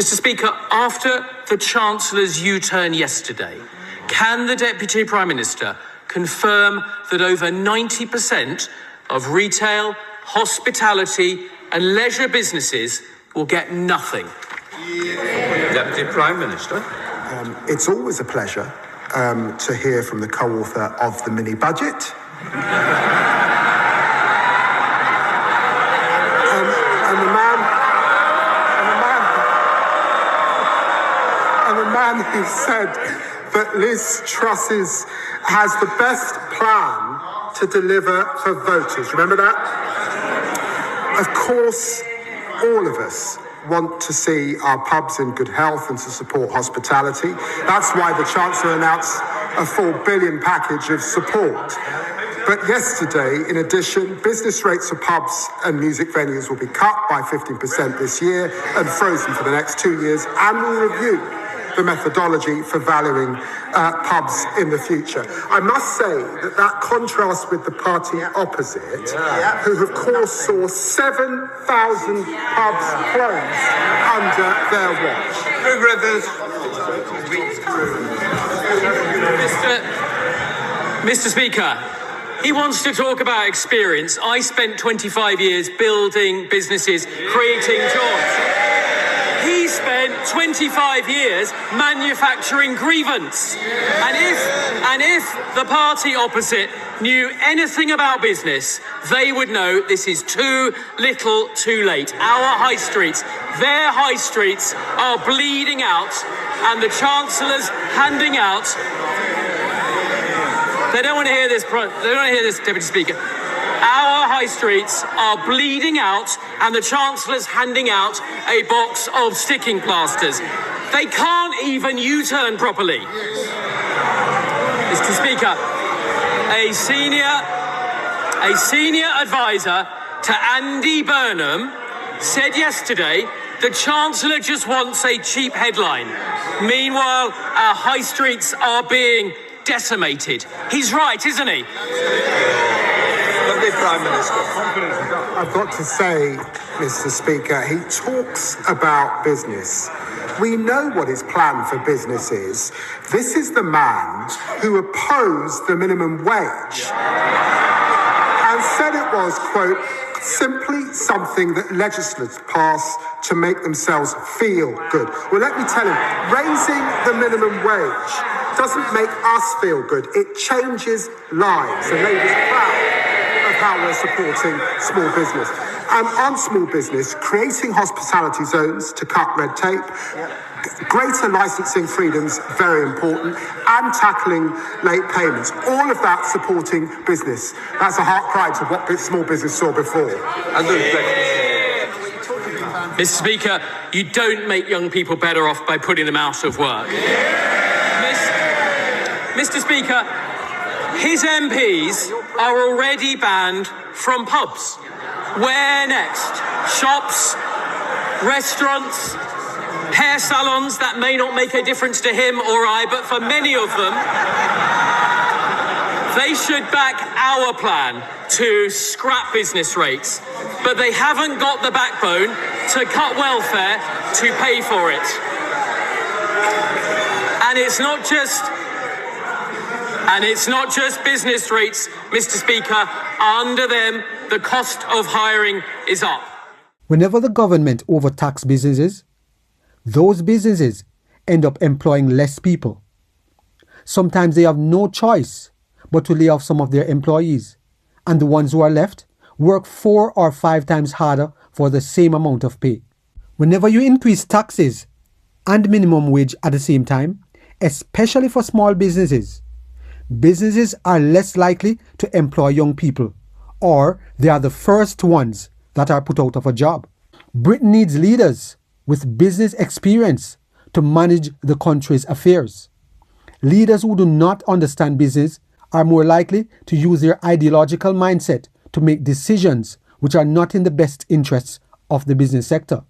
Mr. Speaker, after the Chancellor's U-turn yesterday, can the Deputy Prime Minister confirm that over 90% of retail, hospitality and leisure businesses will get nothing? Deputy Prime Minister. It's always a pleasure to hear from the co-author of the mini-budget. And the man who said that Liz Truss's has the best plan to deliver for voters. Remember that? Of course, all of us want to see our pubs in good health and to support hospitality. That's why the Chancellor announced a £4 billion package of support. But yesterday, in addition, business rates for pubs and music venues will be cut by 15% this year and frozen for the next 2 years, and we'll review the methodology for valuing pubs in the future. I must say that contrasts with the party opposite, who of course saw 7,000 pubs close under their watch. Mr. Speaker, he wants to talk about experience. I spent 25 years building businesses, creating jobs. He spent 25 years manufacturing grievance. And if the party opposite knew anything about business, they would know this is too little too late. Our high streets, their high streets are bleeding out, and the Chancellor's handing out. They don't want to hear this, Deputy Speaker. Our high streets are bleeding out, and the Chancellor's handing out a box of sticking plasters. They can't even U-turn properly. Mr. Speaker, a senior advisor to Andy Burnham said yesterday the Chancellor just wants a cheap headline. Meanwhile, our high streets are being decimated. He's right, isn't he? Prime Minister. I've got to say, Mr. Speaker, he talks about business. We know what his plan for business is. This is the man who opposed the minimum wage and said it was, quote, simply something that legislators pass to make themselves feel good. Well, let me tell him, raising the minimum wage doesn't make us feel good. It changes lives. And Labour's proud of how we're supporting small business. And on small business, creating hospitality zones to cut red tape, greater licensing freedoms, very important, and tackling late payments. All of that supporting business. That's a heart cry to what small business saw before. Mr. Speaker, you don't make young people better off by putting them out of work. Mr. Speaker, his MPs are already banned from pubs. Where next? Shops, restaurants, hair salons. That may not make a difference to him or I, but for many of them, they should back our plan to scrap business rates, but they haven't got the backbone to cut welfare to pay for it. And it's not just business rates, Mr. Speaker. Under them, the cost of hiring is up. Whenever the government overtax businesses, those businesses end up employing less people. Sometimes they have no choice but to lay off some of their employees, and the ones who are left work 4 or 5 times harder for the same amount of pay. Whenever you increase taxes and minimum wage at the same time, especially for small businesses, businesses are less likely to employ young people, or they are the first ones that are put out of a job. Britain needs leaders with business experience to manage the country's affairs. Leaders who do not understand business are more likely to use their ideological mindset to make decisions which are not in the best interests of the business sector.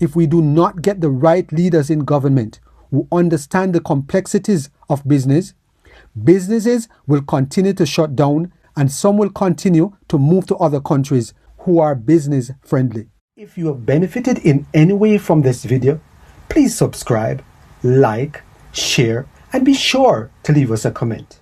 If we do not get the right leaders in government who understand the complexities of business, businesses will continue to shut down, and some will continue to move to other countries who are business friendly. If you have benefited in any way from this video, Please subscribe, like, share, and be sure to leave us a comment.